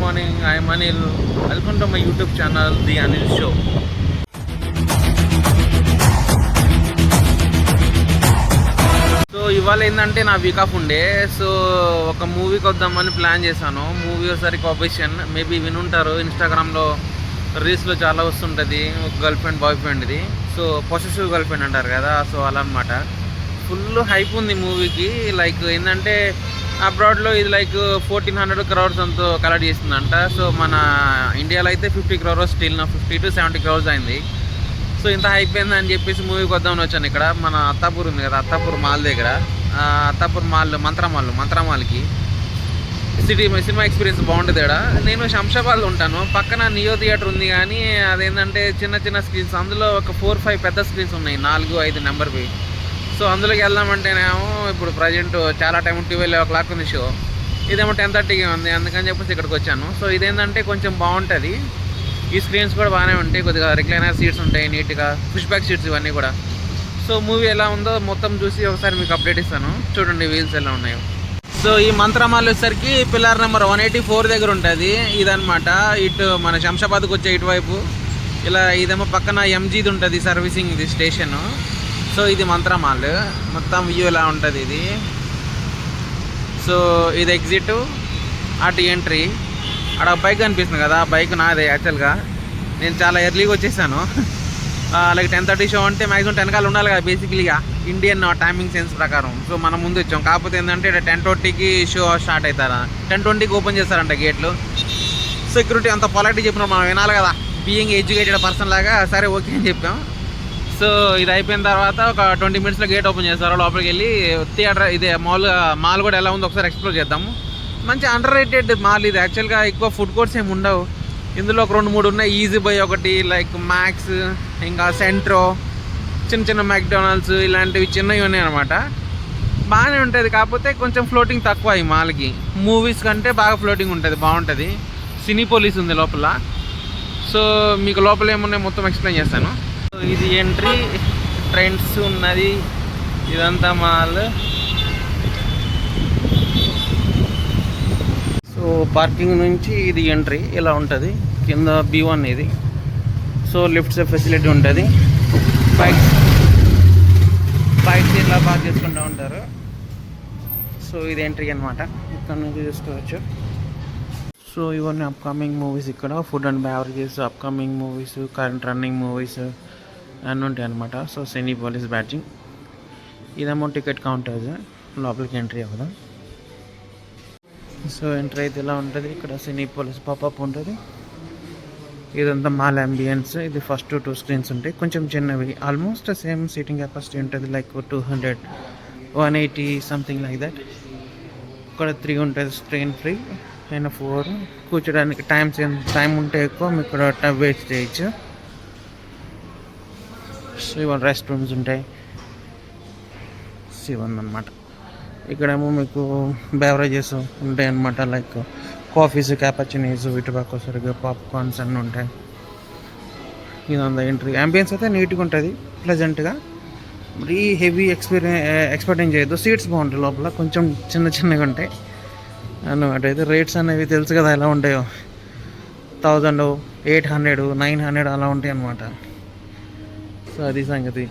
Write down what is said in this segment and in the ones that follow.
Morning. I'm Anil. Welcome to my YouTube channel the Anil show. So ఇవాళ ఏంటంటే నా week off ఉండే. సో ఒక మూవీకి వద్దామని ప్లాన్ చేశాను. మూవీ ఒకసారి కాంపిటీషన్ మేబీ వినుంటారు, ఇన్స్టాగ్రామ్లో రీల్స్లో చాలా వస్తుంటుంది. ఒక గర్ల్ ఫ్రెండ్ బాయ్ ఫ్రెండ్ది. సో పొసెసివ్ గర్ల్ ఫ్రెండ్ అంటారు కదా, సో అలా అనమాట. ఫుల్ హైప్ ఉంది మూవీకి. లైక్ ఏంటంటే అబ్రాడ్లో ఇది లైక్ 1400 crores అంతా కలెక్ట్ చేసిందంట. సో మన ఇండియాలో అయితే 50 crores, స్టిల్ 50 to 70 crores అయింది. సో ఇంత హైప్ అయిందని చెప్పేసి మూవీకి వద్దామని వచ్చాను. ఇక్కడ మన అత్తాపూర్ ఉంది కదా, అత్తాపూర్ మాల్ దగ్గర, అత్తాపూర్ మాల్ మంత్రమాల్కి సినిమా ఎక్స్పీరియన్స్ బాగుంటుంది ఇక్కడ. నేను శంషాబాద్లో ఉంటాను. పక్కన నియో థియేటర్ ఉంది, కానీ అదేంటంటే చిన్న చిన్న స్క్రీన్స్. అందులో ఒక 4-5 పెద్ద స్క్రీన్స్ ఉన్నాయి, 4-5 నెంబర్వి. సో అందులోకి వెళ్దామంటేనేమో ఇప్పుడు ప్రజెంట్ చాలా టైం 12 o'clock ఉంది షో. ఇదేమో 10:30కి ఉంది. అందుకని చెప్పేసి ఇక్కడికి వచ్చాను. సో ఇదేంటంటే కొంచెం బాగుంటుంది. ఈ స్క్రీన్స్ కూడా బాగానే ఉంటాయి, కొద్దిగా రిక్లైనర్ సీట్స్ ఉంటాయి, నీట్గా పుష్ బ్యాక్ సీట్స్ ఇవన్నీ కూడా. సో మూవీ ఎలా ఉందో మొత్తం చూసి ఒకసారి మీకు అప్డేట్ ఇస్తాను. చూడండి వీల్స్ ఎలా ఉన్నాయో. సో ఈ మంత్రమాల్ వచ్చేసరికి పిల్లర్ నెంబర్ 184 దగ్గర ఉంటుంది. ఇదనమాట ఇటు మన శంషాబాద్కి వచ్చే ఇటువైపు. ఇలా ఇదేమో పక్కన ఎంజీది ఉంటుంది, సర్వీసింగ్ ఇది స్టేషను. సో ఇది మంత్రమాల్ మొత్తం వ్యూ ఎలా ఉంటుంది ఇది. సో ఇది ఎగ్జిట్, అటు ఎంట్రీ. అక్కడ బైక్ కనిపిస్తుంది కదా, ఆ బైక్ నాదే యాక్చువల్గా. నేను చాలా ఎర్లీగా వచ్చేసాను. లైక్ 10:30 షో అంటే మ్యాక్సిమం 10 కాలు ఉండాలి కదా బేసిక్లీగా, ఇండియన్ టైమింగ్ సెన్స్ ప్రకారం. సో మనం ముందు వచ్చాం. కాకపోతే ఏంటంటే 10:20కి షో స్టార్ట్ అవుతారా, 10:20కి ఓపెన్ చేస్తారంట గేట్లు. సెక్యూరిటీ అంత పొలైట్గా చెప్పినప్పుడు మనం వినాలి కదా, బీయింగ్ ఎడ్యుకేటెడ్ పర్సన్ లాగా. సరే ఓకే అని చెప్పాం. సో ఇది అయిపోయిన తర్వాత ఒక 20 minutesలో గేట్ ఓపెన్ చేస్తారు. లోపలికి వెళ్ళి థియేటర్ ఇదే మాల్ కూడా ఎలా ఉందో ఒకసారి ఎక్స్ప్లోర్ చేద్దాము. మంచి అండర్ రేటెడ్ మాల్ ఇది యాక్చువల్గా. ఎక్కువ ఫుడ్ కోర్ట్స్ ఏమి ఉండవు ఇందులో. ఒక 2-3 ఉన్నాయి. ఈజీ బై ఒకటి, లైక్ మ్యాక్స్, ఇంకా సెంట్రో, చిన్న మ్యాక్డొనాల్డ్స్ ఇలాంటివి చిన్నవి ఉన్నాయి అనమాట. బాగానే ఉంటుంది. కాకపోతే కొంచెం ఫ్లోటింగ్ తక్కువ ఈ మాల్కి. మూవీస్ కంటే బాగా ఫ్లోటింగ్ ఉంటుంది, బాగుంటుంది. సినీపోలీస్ ఉంది లోపల. సో మీకు లోపల ఏమున్నాయి మొత్తం ఎక్స్ప్లెయిన్ చేస్తాను. సో ఇది ఎంట్రీ, ట్రెండ్స్ ఉన్నది, ఇదంతా మాల్. సో పార్కింగ్ నుంచి ఇది ఎంట్రీ ఇలా ఉంటుంది. కింద B1 ఇది. సో లిఫ్ట్స్ ఫెసిలిటీ ఉంటుంది. బైక్స్ ఇలా పార్క్ చేసుకుంటూ ఉంటారు. సో ఇది ఎంట్రీ అనమాట, ఇక్కడ నుంచి చూసుకోవచ్చు. సో ఇవన్నీ అప్కమింగ్ మూవీస్. ఇక్కడ food and beverages, upcoming movies, current running movies అన్నీ ఉంటాయి అనమాట. So Cinepolis badging. ఇదేమో టికెట్ కౌంటర్స్, లోపలికి ఎంట్రీ అవ్వదాం. సో ఎంట్రీ అయితే ఇలా ఉంటుంది. ఇక్కడ సినీపోలీస్ పాపప్ ఉంటుంది. ఇదంతా మాల్ అంబియన్స్. ఇది ఫస్ట్ 2 screens ఉంటాయి, కొంచెం చిన్నవి. ఆల్మోస్ట్ సేమ్ సీటింగ్ కెపాసిటీ ఉంటుంది, లైక్ 200, 180 సంథింగ్ లైక్ దట్. ఇక్కడ 3 ఉంటుంది స్క్రీన్ ఫ్రీ, అయినా 4 కూర్చోడానికి. టైం ఉంటే ఎక్కువ మీకు ఇక్కడ వెయిట్ చేయొచ్చు. సో ఇవాళ రెస్ట్ రూమ్స్ ఉంటాయి. ఇవన్నీ అనమాట. ఇక్కడేమో మీకు బెవరేజెస్ ఉంటాయి అన్నమాట, లైక్ కాఫీస్, క్యాపచినీస్, ఇటుపక్క సరిగ్గా పాప్కార్న్స్ అన్నీ ఉంటాయి. ఇదంతా ఎంట్రీ. అంబియన్స్ అయితే నీట్గా ఉంటుంది, ప్లెజెంట్గా. మరీ హెవీ ఎక్స్పెక్టింగ్ చేయొద్దు. సీట్స్ బాగుంటాయి లోపల, కొంచెం చిన్నగా ఉంటాయి అన్నమాట. అయితే రేట్స్ అనేవి తెలుసు కదా ఎలా ఉంటాయో, 1000, 800, 900 అలా ఉంటాయి అన్నమాట. సో అది సంగతి.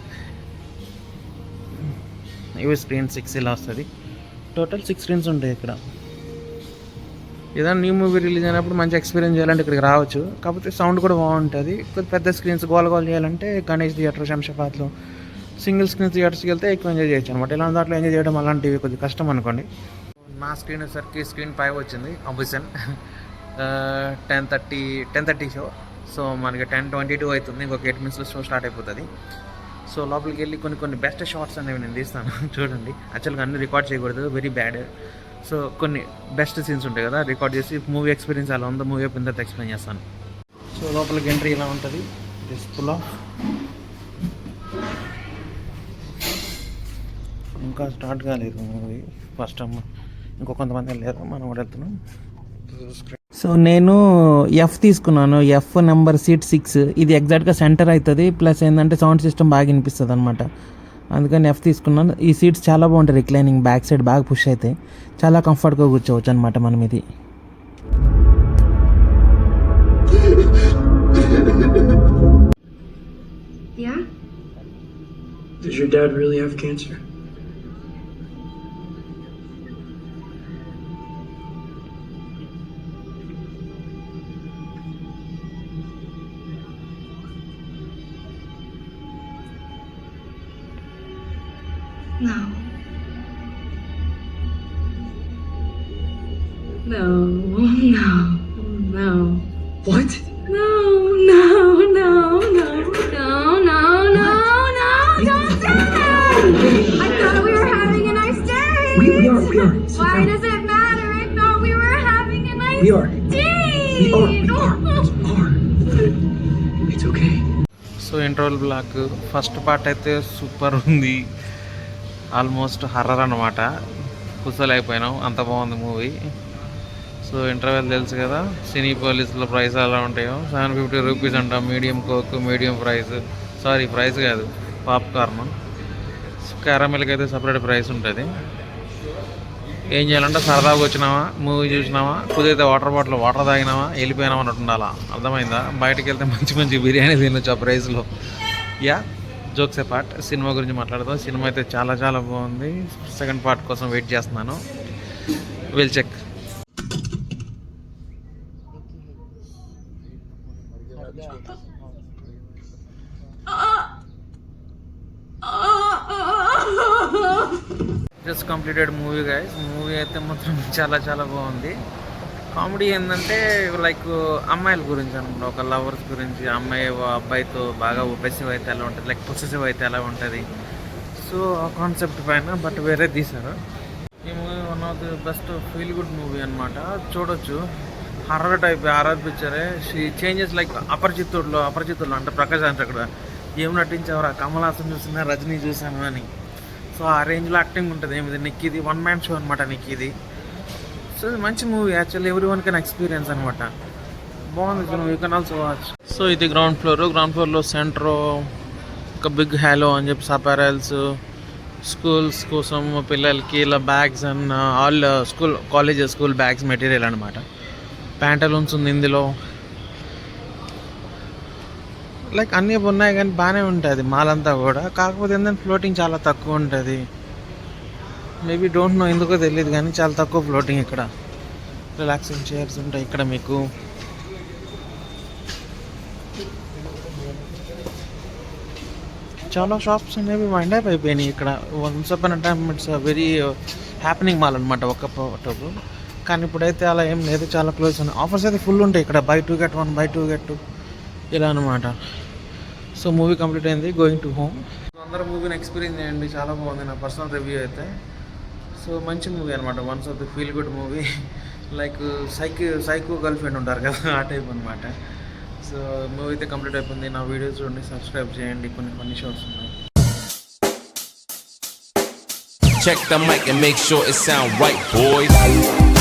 ఇవి స్క్రీన్ 6 ఇలా వస్తుంది. టోటల్ 6 screens ఉంటాయి ఇక్కడ. ఏదైనా న్యూ మూవీ రిలీజ్ అయినప్పుడు మంచి ఎక్స్పీరియన్స్ చేయాలంటే ఇక్కడికి రావచ్చు. కాకపోతే సౌండ్ కూడా బాగుంటుంది. కొద్ది పెద్ద స్క్రీన్స్ గోల్ చేయాలంటే గణేష్ థియేటర్, శంషాబాద్లో సింగిల్ స్క్రీన్ థియేటర్స్కి వెళ్తే ఎక్కువ ఎంజాయ్ చేయొచ్చు అనమాట. ఇలా దాంట్లో ఎంజాయ్ చేయడం అలాంటివి కొద్దిగా కష్టం అనుకోండి. నా స్క్రీన్ వచ్చేసరికి స్క్రీన్ 5 వచ్చింది. ఆబ్వియన్ 10:30 షో. సో మనకి 10:22 అవుతుంది. ఇంకొక 8 minutesలో షో స్టార్ట్ అయిపోతుంది. సో లోపలికి వెళ్ళి కొన్ని బెస్ట్ షార్ట్స్ అనేవి నేను తీస్తాను. చూడండి, యాక్చువల్గా అన్నీ రికార్డ్ చేయకూడదు, వెరీ బ్యాడ్. సో కొన్ని బెస్ట్ సీన్స్ ఉంటాయి కదా, రికార్డ్ చేసి మూవీ ఎక్స్పీరియన్స్ ఎలా ఉందో మూవీ అయిపోయిన తర్వాత ఎక్స్ప్లెయిన్ చేస్తాను. సో లోపలికి ఎంట్రీ ఇలా ఉంటుంది. Just full of. ఇంకా స్టార్ట్ కాలేదు మూవీ. ఫస్ట్ ఇంకో కొంతమంది వెళ్ళారు, మనం కూడా వెళ్తున్నాం. సో నేను ఎఫ్ తీసుకున్నాను. F number seat 6. ఇది ఎగ్జాక్ట్గా సెంటర్ అవుతుంది. ప్లస్ ఏంటంటే సౌండ్ సిస్టమ్ బాగా వినిపిస్తుంది అనమాట. అందుకని ఎఫ్ తీసుకున్నాను. ఈ సీట్స్ చాలా బాగుంటాయి, రిక్లైనింగ్, బ్యాక్ సైడ్ బాగా పుష్ అయితే చాలా కంఫర్ట్గా కూర్చోవచ్చు అనమాట మనం. ఇది your dad really have cancer? No. No, no, no. What? No, no, no, no, no, no, no, no, don't do it! I thought we were having a nice day! We are. Sit Why down. does it matter? I thought we were having a nice We are. day! We are. It's okay. So interval block first part అయితే super ఉంది, almost horror అనమాట. కూర్చోలేకపోయినాం, అంత బాగుంది movie. So interval తెలుసు కదా, సినీ పోలీసులో price ఎలా ఉంటాయో, 750 rupees అంట. మీడియం కోక్, మీడియం ప్రైస్ కాదు, పాప్కార్న్. క్యారమిల్కి అయితే సపరేట్ ప్రైస్ ఉంటుంది. ఏం చేయాలంటే సరదాగా వచ్చినావా, మూవీ చూసినావా, కుదిరితే వాటర్ బాటిల్ వాటర్ తాగినావా, వెళ్ళిపోయినావా అన్నట్టు ఉండాలా. అర్థమైందా? బయటకు వెళ్తే మంచి మంచి బిర్యానీ తినొచ్చు ఆ ప్రైస్లో. Yeah, jokes apart. Cinema గురించి మాట్లాడదాం. సినిమా అయితే చాలా చాలా బాగుంది. సెకండ్ పార్ట్ కోసం వెయిట్ చేస్తున్నాను. Will check. Just completed movie guys. Movie అయితే మాత్రం చాలా చాలా బాగుంది. కామెడీ ఏంటంటే లైక్ అమ్మాయిల గురించి అనమాట, ఒక లవర్స్ గురించి. అమ్మాయి అబ్బాయితో బాగా ఒబెసివ్ అయితే ఎలా ఉంటుంది, లైక్ పొసెసివ్ అయితే ఎలా ఉంటుంది. సో ఆ కాన్సెప్ట్ పైన బట్ వేరే తీశారు. ఈ movie one of the best feel good movie అనమాట. చూడొచ్చు. హర్రర్ టైప్, హర్రర్ పిక్చరే. చేంజెస్ లైక్ అపరిచితుల్లో అంటే ప్రకాష్ అంటే అక్కడ ఏం నటించేవారు, కమల్ హాసన్ చూసినా, రజనీ చూసాను అని. సో ఆ రేంజ్లో యాక్టింగ్ ఉంటుంది. ఏమిది నిక్కీది 1 man షో అనమాట నిక్కీది. సో ఇది మంచి movie actually, every one can experience అనమాట. బాగుంది film, you can also watch. So ఇది గ్రౌండ్ ఫ్లోర్లో సెంటర్ ఒక బిగ్ హ్యాలో అని చెప్పి అపారల్స్, స్కూల్స్ కోసం పిల్లలకి ఇలా bags and all school bags material అనమాట. ప్యాంటలూన్స్ ఉంది ఇందులో. లైక్ అన్నీ ఉన్నాయి కానీ బాగానే ఉంటుంది మాల్ అంతా కూడా. కాకపోతే ఏంటంటే ఫ్లోటింగ్ చాలా తక్కువ ఉంటుంది. మేబీ డోంట్ నో ఎందుకో తెలియదు కానీ చాలా తక్కువ ఫ్లోటింగ్ ఇక్కడ. రిలాక్సింగ్ చైర్స్ ఉంటాయి ఇక్కడ మీకు. చాలా షాప్స్ అనేవి వైండ్ అప్ అయిపోయినాయి ఇక్కడ. Once upon time it's very happening mall అనమాట ఒక టోపు. కానీ ఇప్పుడైతే అలా ఏం లేదు, చాలా క్లోజ్ ఉన్నాయి. ఆఫర్స్ అయితే ఫుల్ ఉంటాయి ఇక్కడ, buy 2 get 1, buy 2 get 2 ఇలా అనమాట. సో మూవీ కంప్లీట్ అయింది, గోయింగ్ టు హోమ్. అందరూ మూవీని ఎక్స్పీరియన్స్ చేయండి, చాలా బాగుంది. నా పర్సనల్ రివ్యూ అయితే. సో మంచి మూవీ అనమాట, once of the feel good movie. Like psycho girl friend ఉంటారు కదా, ఆ టైప్ అనమాట. సో మూవీ అయితే కంప్లీట్ అయిపోయింది. నా వీడియోస్ చూడండి, సబ్స్క్రైబ్ చేయండి. కొన్ని షోస్ ఉన్నాయి. Check the mic and make sure it sound right, boys.